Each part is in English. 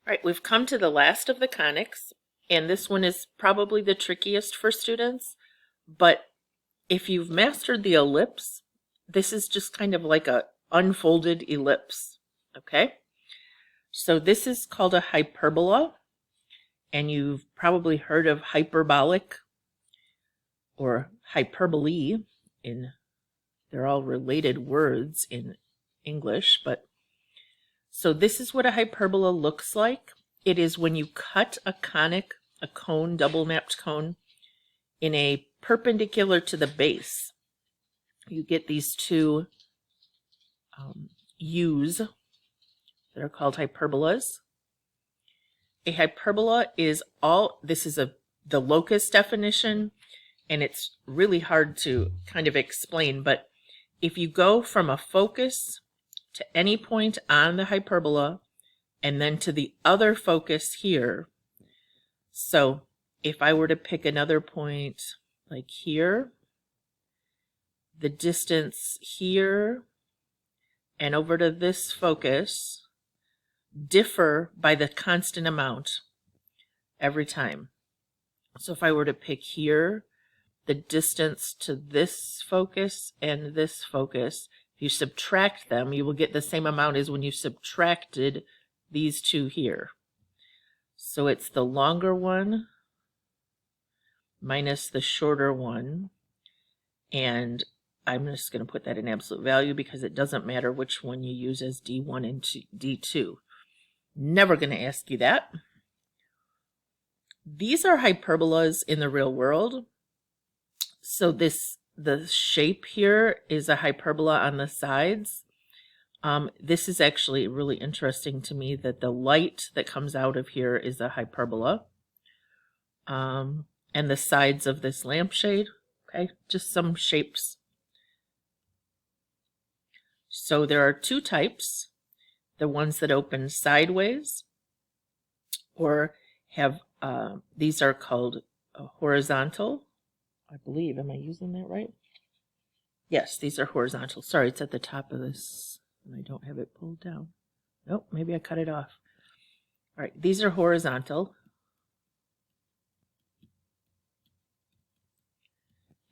All right, we've come to the last of the conics, and this one is probably the trickiest for students, but if you've mastered the ellipse, this is just kind of like a unfolded ellipse, okay? So this is called a hyperbola, and you've probably heard of hyperbolic or hyperbole. They're all related words in English, but so this is what a hyperbola looks like. It is when you cut a conic, a cone, double napped cone, in a perpendicular to the base. You get these two U's that are called hyperbolas. A hyperbola is the locus definition, and it's really hard to kind of explain, but if you go from a focus to any point on the hyperbola and then to the other focus here, so if I were to pick another point like here, the distance here and over to this focus differ by the constant amount every time. So if I were to pick here, the distance to this focus and this focus, if you subtract them, you will get the same amount as when you subtracted these two here. So it's the longer one minus the shorter one, and I'm just going to put that in absolute value because it doesn't matter which one you use as D1 and D2. Never going to ask you that. These are hyperbolas in the real world. So the shape here is a hyperbola on the sides. This is actually really interesting to me that the light that comes out of here is a hyperbola. And the sides of this lampshade, okay, just some shapes. So there are two types, the ones that open sideways or have, these are called horizontal, I believe. Am I using that right? Yes, these are horizontal. Sorry, it's at the top of this and I don't have it pulled down. Nope, maybe I cut it off. All right, these are horizontal.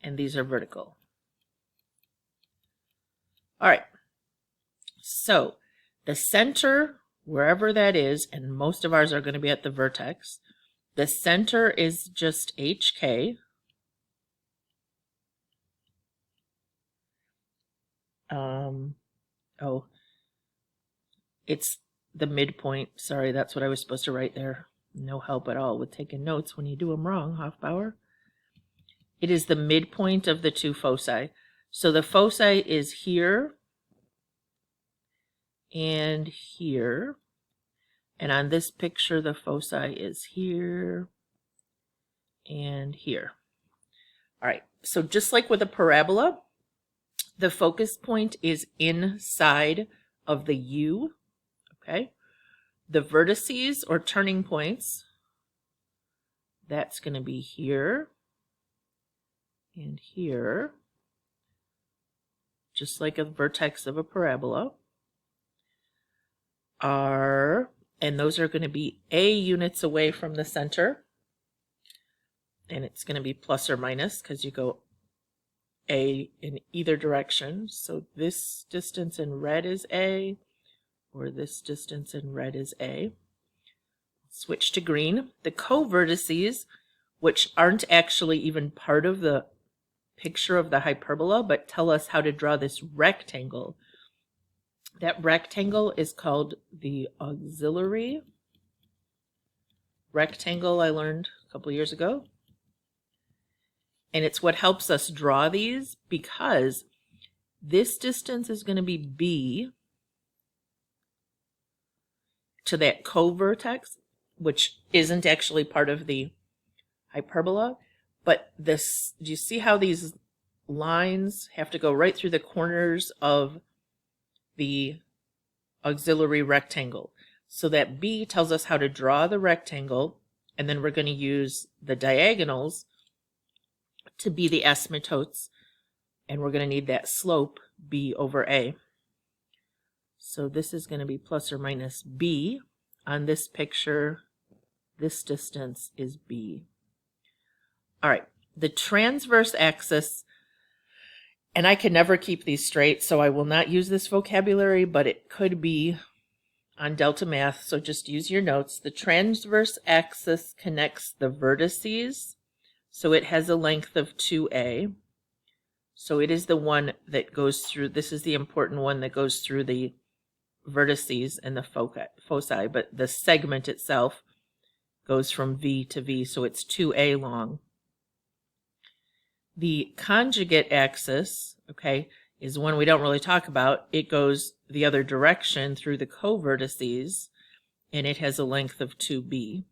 And these are vertical. All right, so the center, wherever that is, and most of ours are going to be at the vertex, the center is just HK. It's the midpoint. Sorry, that's what I was supposed to write there. No help at all with taking notes when you do them wrong, Hofbauer. It is the midpoint of the two foci. So the foci is here and here. And on this picture, the foci is here and here. All right, so just like with a parabola, the focus point is inside of the U, okay? The vertices or turning points, that's going to be here and here, just like a vertex of a parabola, and those are going to be A units away from the center, and it's going to be plus or minus because you go A in either direction. So this distance in red is A, or this distance in red is A. Switch to green. The co-vertices, which aren't actually even part of the picture of the hyperbola, but tell us how to draw this rectangle. That rectangle is called the auxiliary rectangle, I learned a couple years ago. And it's what helps us draw these because this distance is going to be B to that co-vertex, which isn't actually part of the hyperbola. But this, do you see how these lines have to go right through the corners of the auxiliary rectangle? So that B tells us how to draw the rectangle, and then we're going to use the diagonals to be the asymptotes, and we're going to need that slope B over A. So this is going to be plus or minus B on this picture, this distance is B. All right, the transverse axis, and I can never keep these straight, so I will not use this vocabulary, but it could be on Delta Math, so just use your notes. The transverse axis connects the vertices, so it has a length of 2a. So it is the one that goes through, this is the important one that goes through the vertices and the foci, but the segment itself goes from V to V, so it's 2a long. The conjugate axis, okay, is one we don't really talk about. It goes the other direction through the covertices, and it has a length of 2b.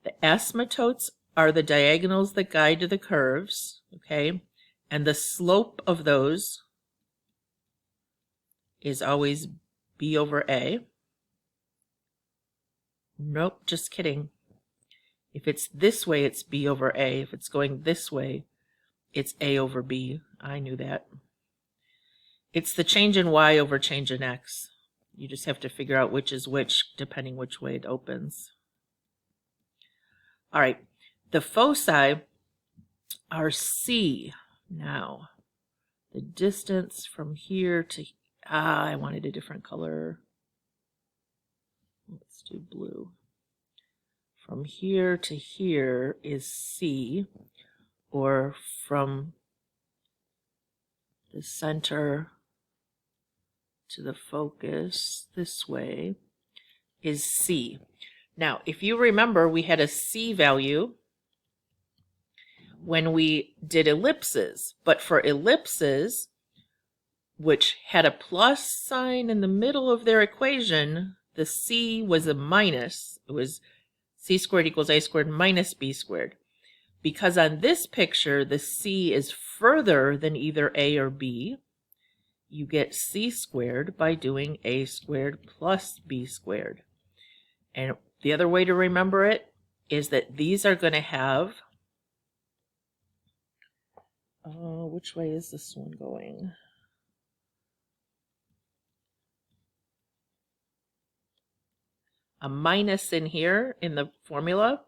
The asymptotes are the diagonals that guide the curves, okay, and the slope of those is always b over a. Nope, just kidding. If it's this way, it's b over a. If it's going this way, it's a over b. I knew that. It's the change in y over change in x. You just have to figure out which is which, depending which way it opens. All right, the foci are C now. The distance from here to, I wanted a different color. Let's do blue. From here to here is C, or from the center to the focus this way is C. Now, if you remember, we had a C value when we did ellipses, but for ellipses, which had a plus sign in the middle of their equation, the C was a minus. It was C squared equals A squared minus B squared. Because on this picture, the C is further than either A or B, you get C squared by doing A squared plus B squared. And the other way to remember it is that these are going to have, which way is this one going? A minus in here in the formula.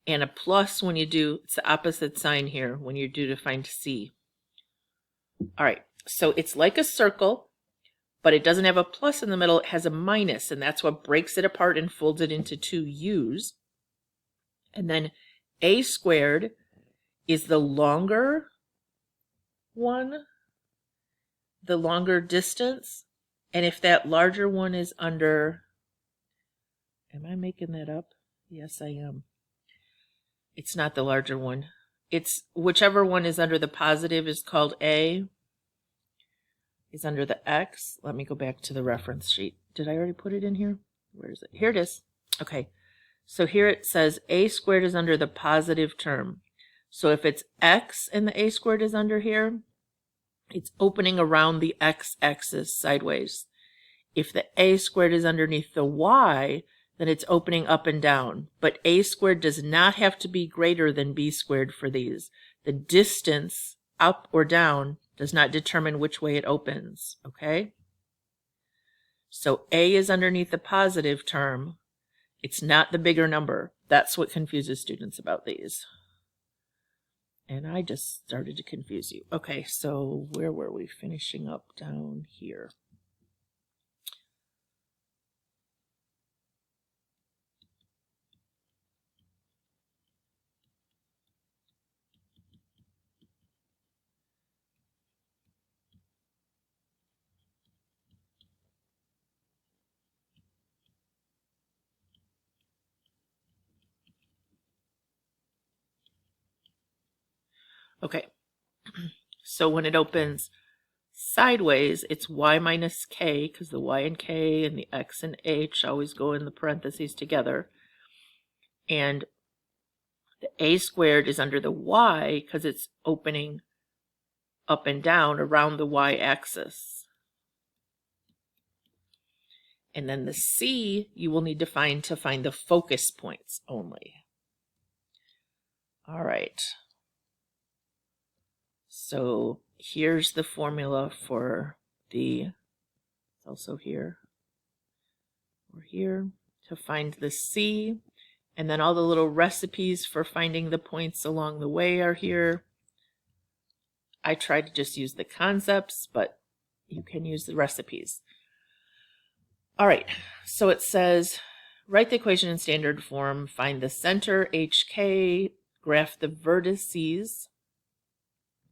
And a plus when you do, it's the opposite sign here when you do to find C. All right, so it's like a circle, but it doesn't have a plus in the middle. It has a minus, and that's what breaks it apart and folds it into two U's. And then A squared is the longer one, the longer distance. And if that larger one is under, am I making that up? Yes, I am. It's not the larger one. It's whichever one is under the positive is called A, is under the X. Let me go back to the reference sheet. Did I already put it in here? Where is it? Here it is. Okay. So here it says A squared is under the positive term. So if it's X and the A squared is under here, it's opening around the X axis sideways. If the A squared is underneath the Y, then it's opening up and down. But A squared does not have to be greater than B squared for these. The distance up or down does not determine which way it opens, okay? So A is underneath the positive term. It's not the bigger number. That's what confuses students about these. And I just started to confuse you. Okay, so where were we? Finishing up down here. Okay, so when it opens sideways, it's y minus k, because the y and k and the x and h always go in the parentheses together. And the a squared is under the y because it's opening up and down around the y-axis. And then the c you will need to find the focus points only. All right. So here's the formula for it's also here or here, to find the C. And then all the little recipes for finding the points along the way are here. I tried to just use the concepts, but you can use the recipes. All right, so it says, write the equation in standard form, find the center, HK, graph the vertices,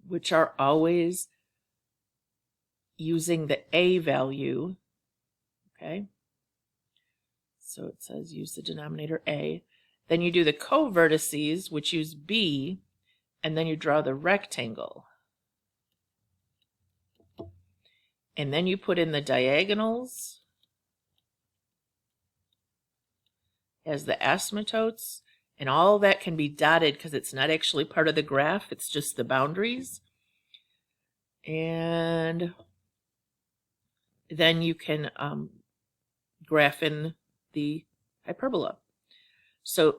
which are always using the A value, okay? So it says use the denominator A. Then you do the co-vertices, which use B, and then you draw the rectangle. And then you put in the diagonals as the asymptotes, and all that can be dotted because it's not actually part of the graph, it's just the boundaries. And then you can graph in the hyperbola. So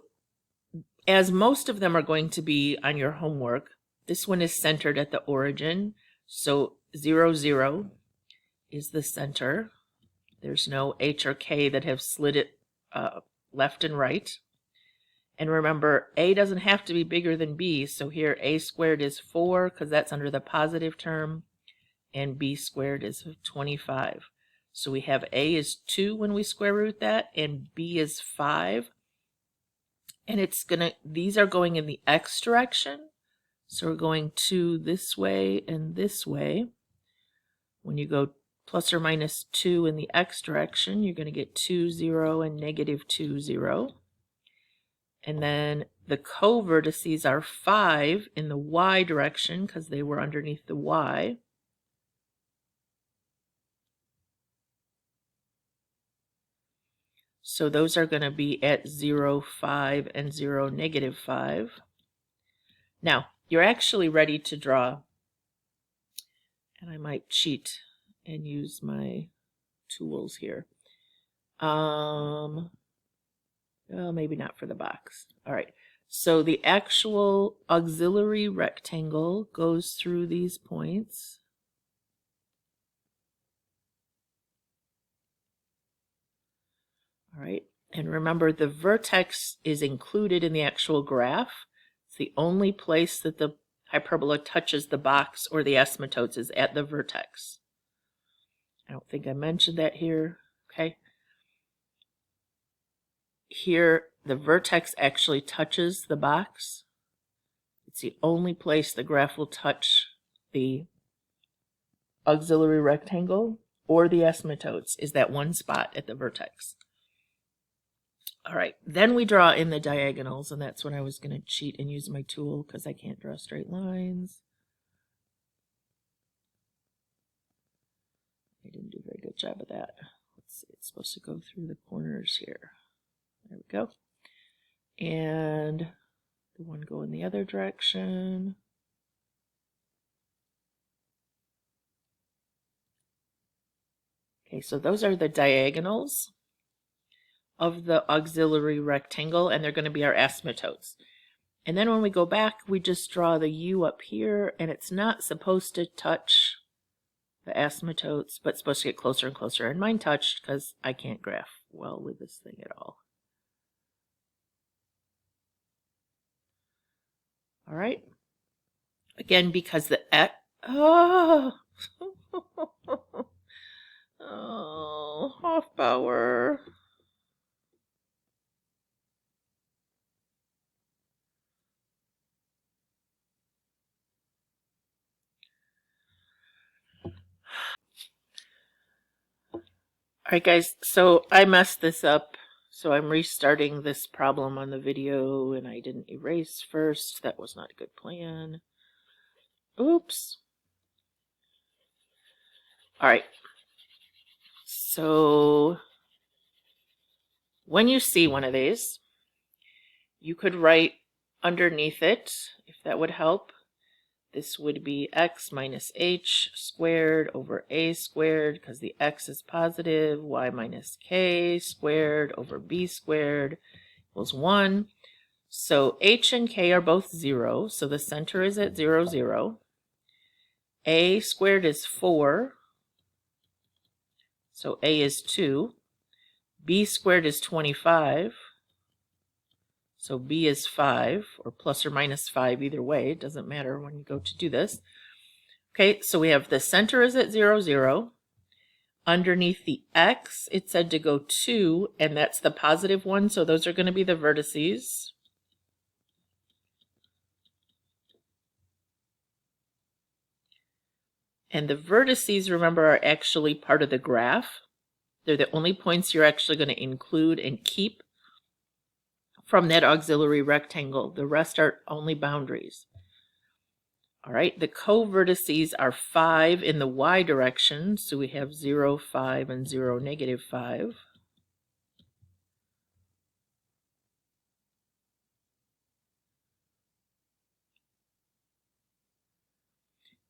as most of them are going to be on your homework, this one is centered at the origin. So 0, 0 is the center. There's no H or K that have slid it left and right. And remember, A doesn't have to be bigger than B. So here A squared is 4 because that's under the positive term. And B squared is 25. So we have A is 2 when we square root that, and B is 5. And these are going in the X direction. So we're going 2 this way and this way. When you go plus or minus 2 in the X direction, you're going to get 2, 0 and negative 2, 0. And then the co-vertices are 5 in the Y direction because they were underneath the Y. So those are going to be at 0, 5, and 0, negative 5. Now, you're actually ready to draw. And I might cheat and use my tools here. Well, maybe not for the box. All right. So the actual auxiliary rectangle goes through these points. All right, and remember the vertex is included in the actual graph. It's the only place that the hyperbola touches the box or the asymptotes is at the vertex. I don't think I mentioned that here, okay? Here, the vertex actually touches the box. It's the only place the graph will touch the auxiliary rectangle or the asymptotes is that one spot at the vertex. All right, then we draw in the diagonals, and that's when I was going to cheat and use my tool because I can't draw straight lines. I didn't do a very good job of that. Let's see, it's supposed to go through the corners here. There we go. And the one go in the other direction. Okay, so those are the diagonals of the auxiliary rectangle, and they're going to be our asymptotes. And then when we go back, we just draw the U up here, and it's not supposed to touch the asymptotes, but it's supposed to get closer and closer. And mine touched because I can't graph well with this thing at all. All right. Again, because the oh, Hofbauer. All right, guys, so I messed this up, so I'm restarting this problem on the video, and I didn't erase first. That was not a good plan. Oops. All right. So when you see one of these, you could write underneath it, if that would help. This would be x minus h squared over a squared, because the x is positive, y minus k squared over b squared equals 1. So h and k are both 0, so the center is at 0, 0. A squared is 4, So a is 2. B squared is 25. So b is 5, or plus or minus 5, either way. It doesn't matter when you go to do this. Okay, so we have the center is at 0, 0. Underneath the x, it said to go 2, and that's the positive one, so those are going to be the vertices. And the vertices, remember, are actually part of the graph. They're the only points you're actually going to include and keep from that auxiliary rectangle. The rest are only boundaries. All right, the co-vertices are 5 in the y direction, so we have 0, 5, and 0, negative 5.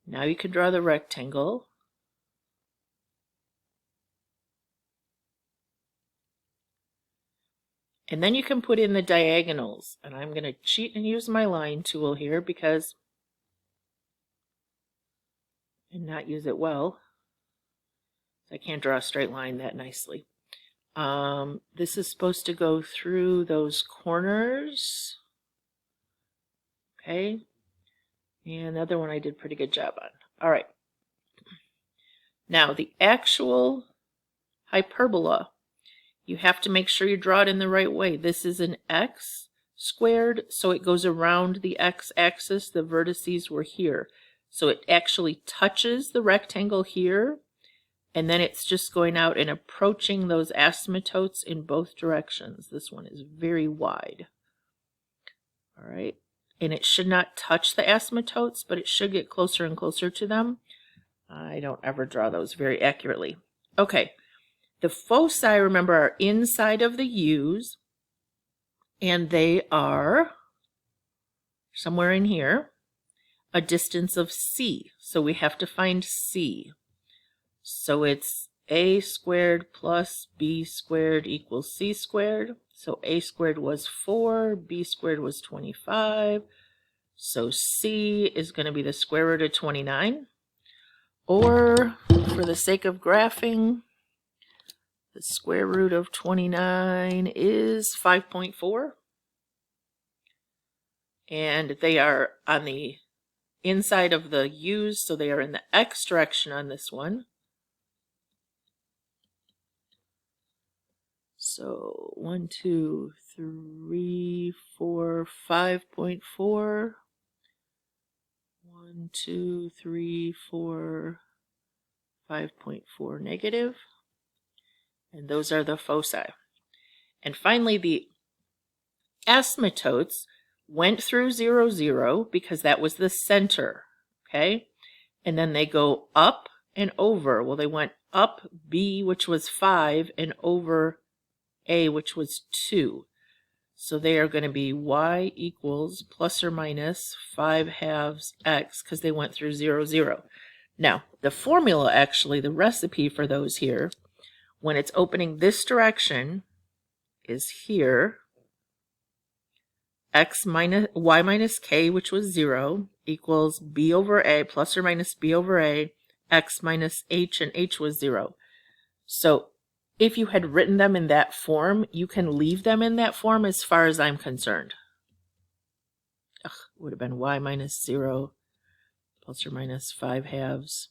Now you can draw the rectangle. And then you can put in the diagonals. And I'm going to cheat and use my line tool here because and not use it well. I can't draw a straight line that nicely. This is supposed to go through those corners. Okay. And the other one I did a pretty good job on. All right. Now the actual hyperbola, you have to make sure you draw it in the right way. This is an x squared, so it goes around the x-axis. The vertices were here. So it actually touches the rectangle here, and then it's just going out and approaching those asymptotes in both directions. This one is very wide. All right. And it should not touch the asymptotes, but it should get closer and closer to them. I don't ever draw those very accurately. Okay. The foci, remember, are inside of the U's, and they are somewhere in here. A distance of c. So we have to find c. So it's a squared plus b squared equals c squared. So a squared was 4, b squared was 25. So c is going to be the square root of 29. Or, for the sake of graphing, the square root of 29 is 5.4. And they are on the inside of the U's, so they are in the x direction on this one. So 1, 2, 3, 4, 5.4. 1, 2, 3, 4, 5.4 negative. And those are the foci. And finally, the asymptotes went through 0, 0 because that was the center, okay? And then they go up and over. Well, they went up B, which was 5, and over A, which was 2. So they are going to be y equals plus or minus 5 halves x because they went through 0, 0. Now, the formula, actually, the recipe for those here, when it's opening this direction, is here. Y minus k, which was 0, equals b over a plus or minus b over a, x minus h, and h was 0. So if you had written them in that form, you can leave them in that form as far as I'm concerned. Would have been y minus 0 plus or minus 5 halves,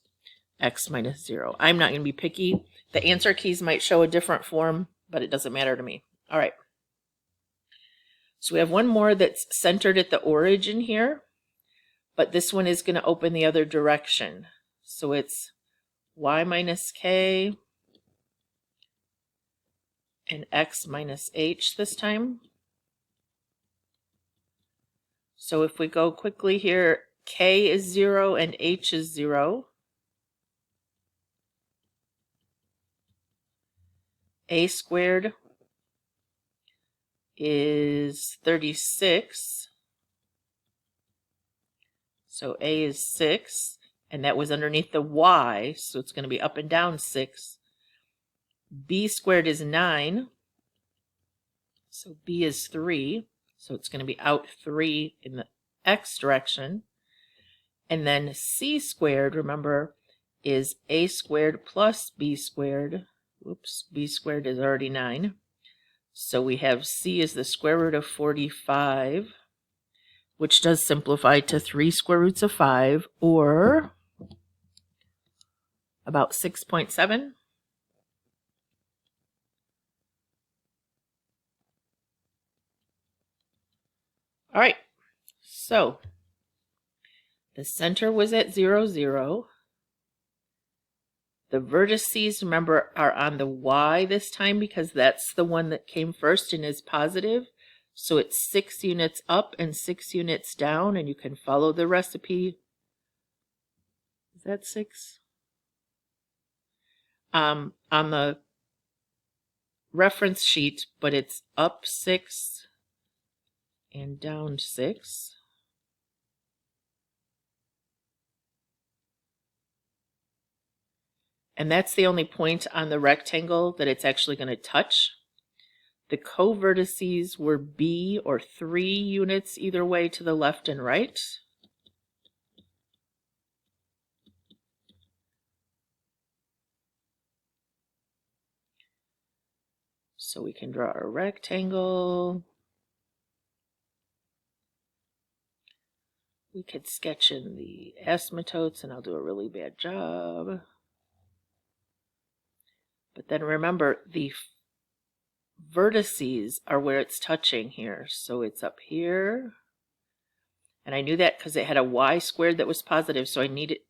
x minus 0. I'm not going to be picky. The answer keys might show a different form, but it doesn't matter to me. All right. So we have one more that's centered at the origin here, but this one is going to open the other direction. So it's y minus k and x minus h this time. So if we go quickly here, k is 0 and h is 0. A squared is 36. So a is 6, and that was underneath the y, so it's going to be up and down 6. B squared is 9, so b is 3, so it's going to be out 3 in the x direction. And then c squared, remember, is a squared plus b squared Whoops, b squared is already 9. So we have c is the square root of 45, which does simplify to 3 square roots of 5, or about 6.7. All right, so the center was at 0, 0. The vertices, remember, are on the y this time because that's the one that came first and is positive. So it's 6 units up and 6 units down, and you can follow the recipe. Is that 6? On the reference sheet, but it's up 6 and down 6. And that's the only point on the rectangle that it's actually going to touch. The co-vertices were b, or 3 units either way to the left and right. So we can draw a rectangle. We could sketch in the asymptotes, and I'll do a really bad job. But then remember, the vertices are where it's touching here. So it's up here. And I knew that because it had a y squared that was positive, so I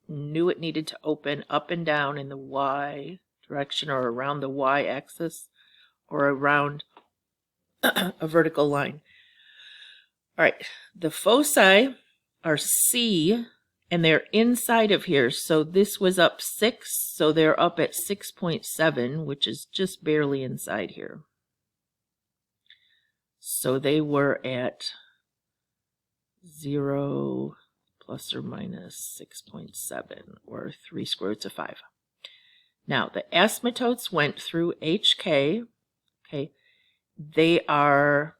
knew it needed to open up and down in the y direction, or around the y-axis, or around a vertical line. All right, the foci are C, and they're inside of here. So this was up 6, so they're up at 6.7, which is just barely inside here. So they were at 0 plus or minus 6.7, or 3 square roots of 5. Now, the asymptotes went through HK. Okay, they are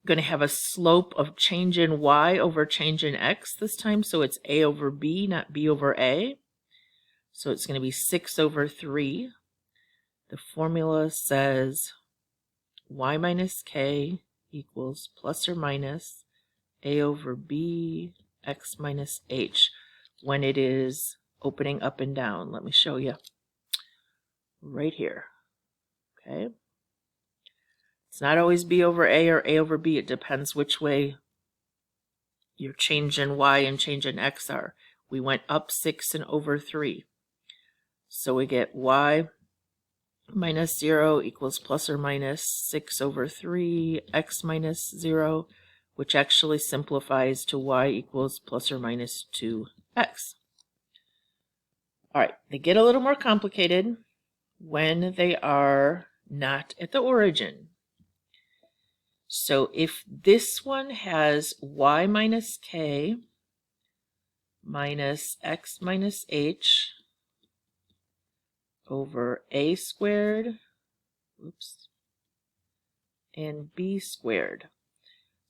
going to have a slope of change in y over change in x this time. So it's a over b, not b over a. So it's going to be 6 over 3. The formula says y minus k equals plus or minus a over b x minus h when it is opening up and down. Let me show you right here. Okay. It's not always b over a or a over b. It depends which way your change in y and change in x are. We went up 6 and over 3. So we get y minus 0 equals plus or minus 6 over 3 x minus 0, which actually simplifies to y equals plus or minus 2x. All right, they get a little more complicated when they are not at the origin. So if this one has y minus k minus x minus h over a squared, and b squared.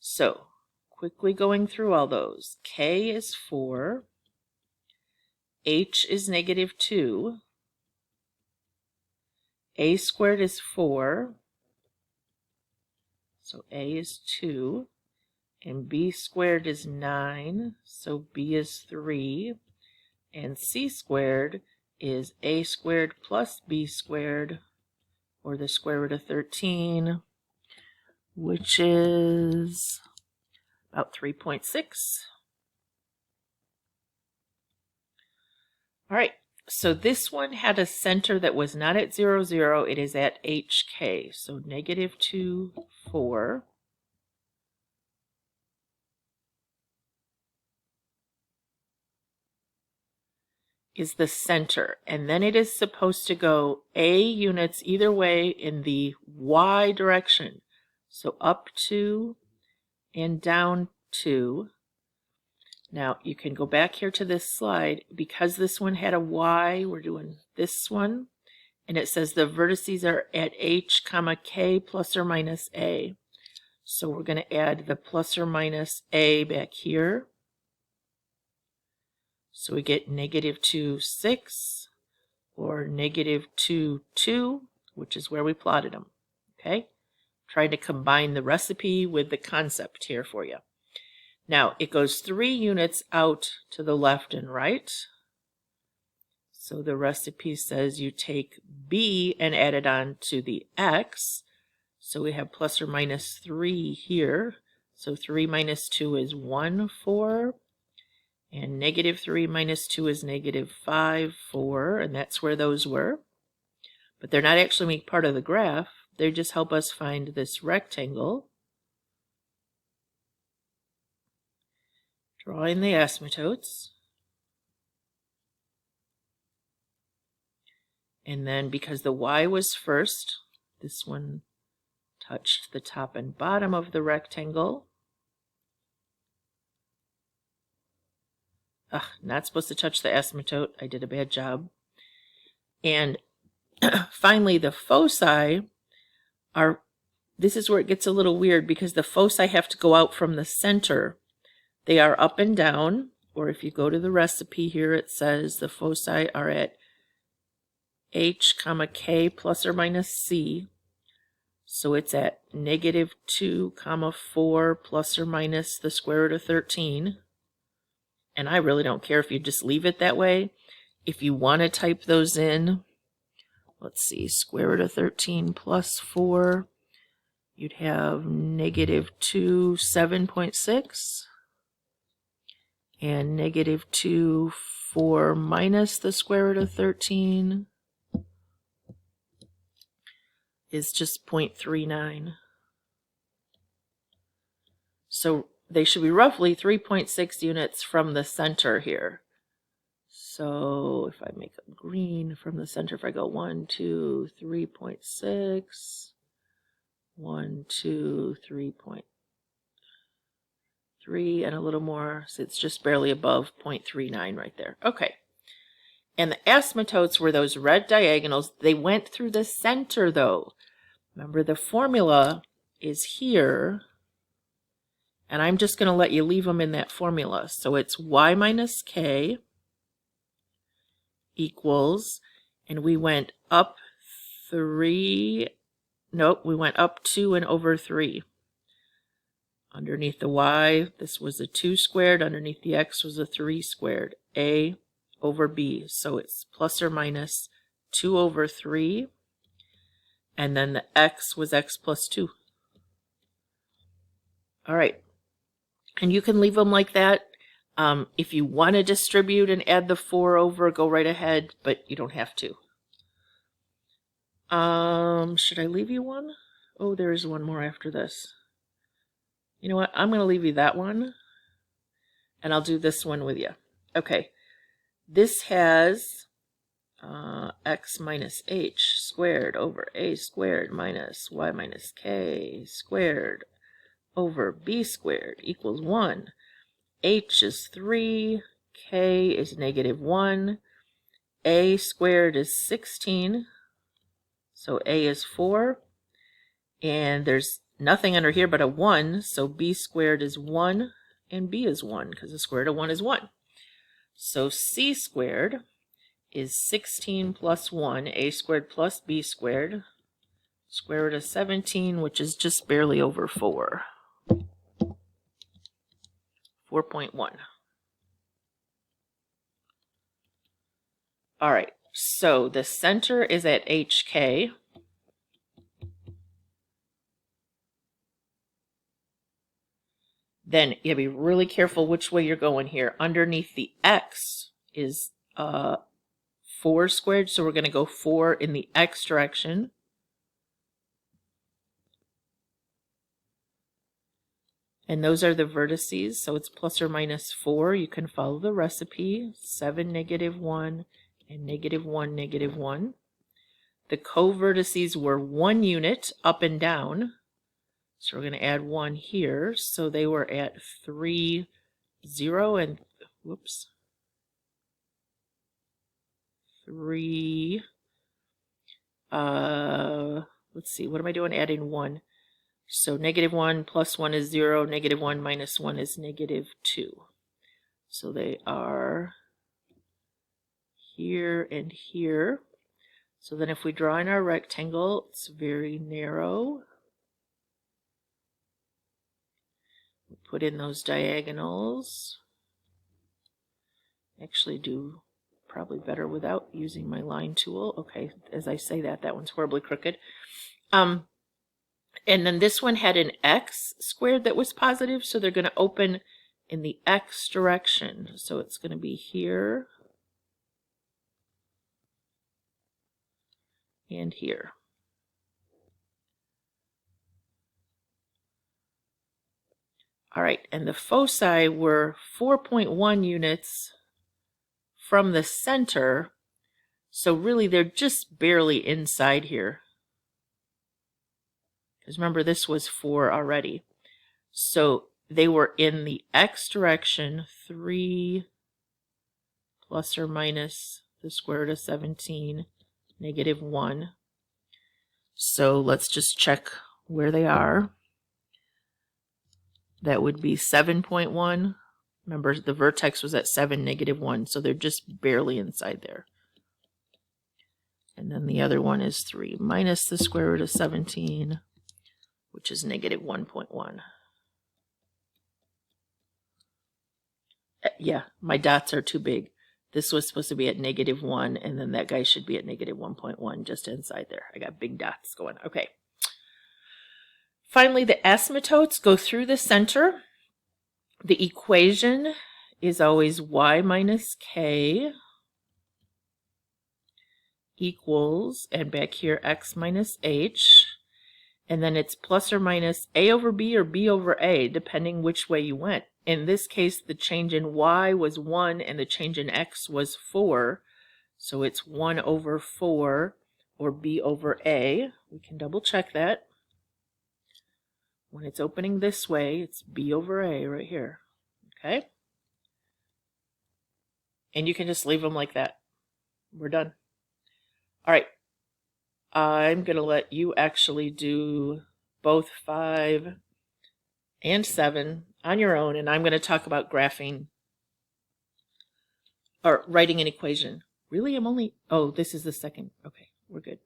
So quickly going through all those, k is 4, h is negative 2, a squared is 4, so a is 2, and b squared is 9, so b is 3, and c squared is a squared plus b squared, or the square root of 13, which is about 3.6. All right, so this one had a center that was not at 0, 0. It is at HK. So negative 2, 4. Is the center. And then it is supposed to go A units either way in the Y direction. So up 2 and down 2. Now, you can go back here to this slide. Because this one had a Y, we're doing this one. And it says the vertices are at H, comma, K plus or minus A. So we're going to add the plus or minus A back here. So we get negative 2, 6, or negative 2, 2, which is where we plotted them. Okay? Trying to combine the recipe with the concept here for you. Now, it goes 3 units out to the left and right. So the recipe says you take b and add it on to the x. So we have plus or minus 3 here. So 3 minus 2 is 1, 4. And negative 3 minus 2 is negative 5, 4. And that's where those were. But they're not actually part of the graph. They just help us find this rectangle. Drawing the asymptotes. And then because the y was first, this one touched the top and bottom of the rectangle. Not supposed to touch the asymptote. I did a bad job. And finally, the foci are, this is where it gets a little weird because the foci have to go out from the center. They are up and down, or if you go to the recipe here, it says the foci are at h, k plus or minus c. So it's at negative 2, 4 plus or minus the square root of 13. And I really don't care if you just leave it that way. If you want to type those in, let's see, square root of 13 plus 4, you'd have negative 2, 7.6. And negative 2, 4 minus the square root of 13 is just 0.39. So they should be roughly 3.6 units from the center here. So if I make it green from the center, if I go 1, 2, 3.6, 1, 2, 3.3, and a little more, so it's just barely above 0.39 right there. Okay. And the asymptotes were those red diagonals. They went through the center though. Remember, the formula is here, and I'm just going to let you leave them in that formula. So it's y minus k equals, and we went up 3, nope, we went up 2 and over 3. Underneath the y, this was a 2 squared. Underneath the x was a 3 squared. A over b. So it's plus or minus 2 over 3. And then the x was x plus 2. All right. And you can leave them like that. If you want to distribute and add the 4 over, go right ahead, but you don't have to. Should I leave you one? Oh, there is one more after this. You know what? I'm going to leave you that one, and I'll do this one with you. Okay. This has x minus h squared over a squared minus y minus k squared over b squared equals 1. H is 3, k is negative 1, a squared is 16, so a is 4, and there's nothing under here but a 1, so b squared is 1, and b is 1, because the square root of 1 is 1. So c squared is 16 plus 1, a squared plus b squared, square root of 17, which is just barely over 4. 4.1. All right, so the center is at HK. Then you gotta be really careful which way you're going here. Underneath the x is 4 squared, so we're going to go 4 in the x direction. And those are the vertices, so it's plus or minus 4. You can follow the recipe, 7, negative 1, and negative 1, negative 1. The co-vertices were 1 unit up and down, so we're going to add 1 here. So they were at 3, 0, and, whoops, 3, let's see, what am I doing? Adding 1. So negative 1 plus 1 is 0, negative 1 minus 1 is negative 2. So they are here, and here. So then if we draw in our rectangle, it's very narrow. We put in those diagonals. Actually do probably better without using my line tool. Okay, as I say that, that one's horribly crooked. And then this one had an x squared that was positive, so they're going to open in the x direction. So it's going to be here and here. All right, and the foci were 4.1 units from the center, so really they're just barely inside here. Because remember, this was 4 already. So they were in the x direction, 3 plus or minus the square root of 17, negative 1. So let's just check where they are. That would be 7.1. Remember, the vertex was at 7, negative 1, so they're just barely inside there. And then the other one is 3 minus the square root of 17, which is negative 1.1. Yeah, my dots are too big. This was supposed to be at negative 1, and then that guy should be at negative 1.1 just inside there. I got big dots going. Okay. Finally, the asymptotes go through the center. The equation is always y minus k equals, and back here, x minus h. And then it's plus or minus a over b or b over a, depending which way you went. In this case, the change in y was 1 and the change in x was 4. So it's 1 over 4 or b over a. We can double check that. When it's opening this way, it's b over a right here. Okay? And you can just leave them like that. We're done. All right. I'm going to let you actually do both 5 and 7 on your own, and I'm going to talk about graphing or writing an equation. Really, I'm only, oh, this is the second. Okay, we're good.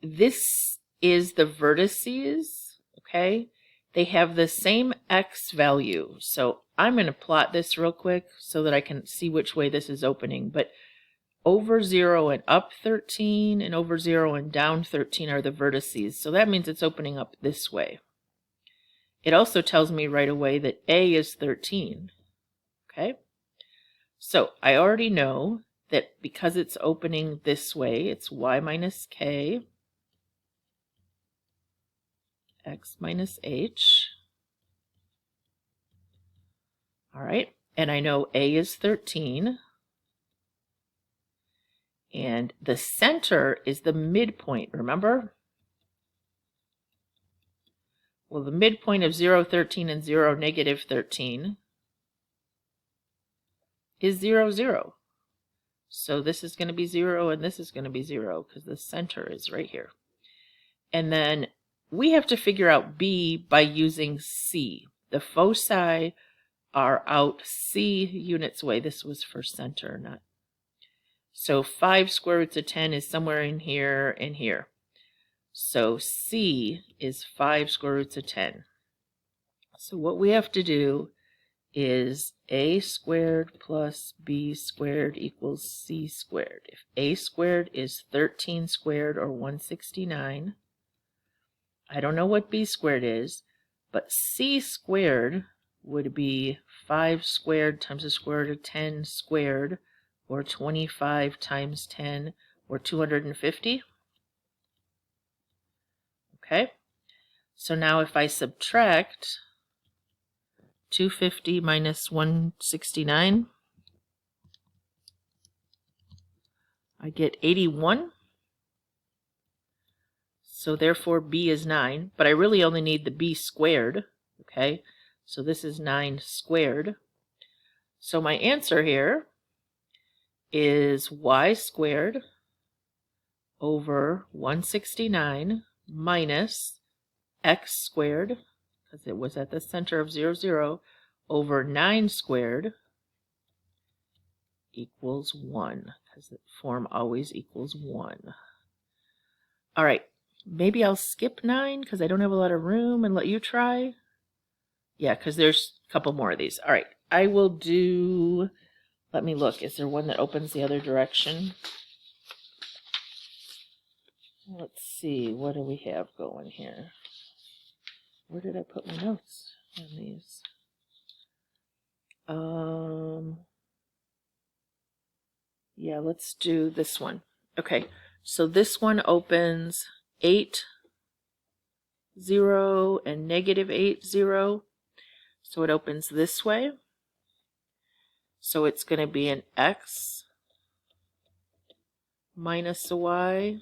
This is the vertices, okay? They have the same x value. So I'm going to plot this real quick so that I can see which way this is opening. But over 0 and up 13 and over 0 and down 13 are the vertices. So that means it's opening up this way. It also tells me right away that A is 13. Okay? So I already know that because it's opening this way, it's y minus k, x minus h. All right, and I know A is 13. And the center is the midpoint, remember? Well, the midpoint of 0, 13, and 0, negative 13 is 0, 0. So this is going to be 0 and this is going to be 0 because the center is right here. And then we have to figure out B by using C. The foci are out C units away. This was for center, not. So 5 square roots of 10 is somewhere in here and here. So C is 5 square roots of 10. So what we have to do is a squared plus b squared equals c squared. If a squared is 13 squared or 169, I don't know what b squared is, but c squared would be 5 squared times the square root of 10 squared, or 25 times 10, or 250. Okay, so now if I subtract 250 minus 169, I get 81. So therefore b is 9, but I really only need the b squared. Okay, so this is 9 squared. So my answer here is y squared over 169 minus x squared, because it was at the center of 0, 0, over 9 squared equals 1, because the form always equals 1. All right, maybe I'll skip 9 because I don't have a lot of room and let you try. Yeah, because there's a couple more of these. All right, I will do, let me look. Is there one that opens the other direction? Let's see, what do we have going here? Where did I put my notes on these? Yeah, let's do this one. Okay, so this one opens 8, 0, and negative 8, 0. So it opens this way. So it's going to be an x minus a y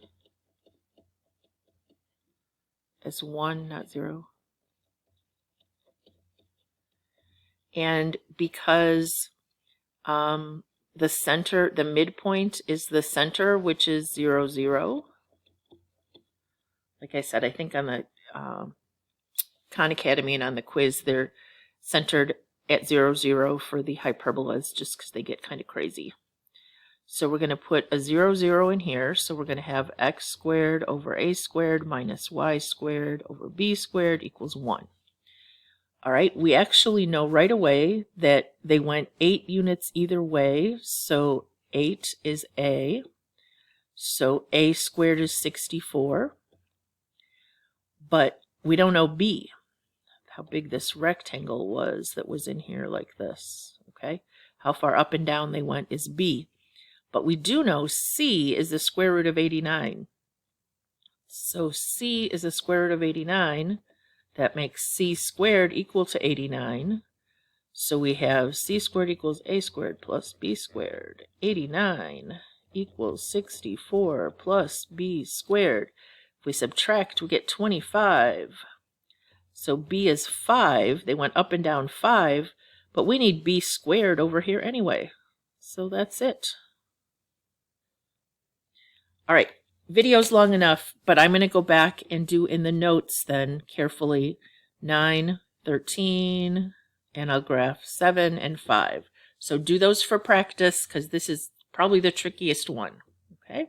as 1, not 0. And because the center, the midpoint is the center, which is 0, 0. Like I said, I think on the Khan Academy and on the quiz, they're centered at 0, 0 for the hyperbolas, just because they get kind of crazy. So we're going to put a 0, 0 in here. So we're going to have x squared over a squared minus y squared over b squared equals 1. All right, we actually know right away that they went 8 units either way. So 8 is a. So a squared is 64. But we don't know b, how big this rectangle was that was in here like this. Okay, how far up and down they went is b. But we do know c is the square root of 89. So c is the square root of 89. That makes c squared equal to 89. So we have c squared equals a squared plus b squared. 89 equals 64 plus b squared. If we subtract, we get 25. So b is 5. They went up and down 5, but we need b squared over here anyway. So that's it. All right, video's long enough, but I'm going to go back and do in the notes then carefully 9, 13, and I'll graph 7 and 5. So do those for practice because this is probably the trickiest one. Okay.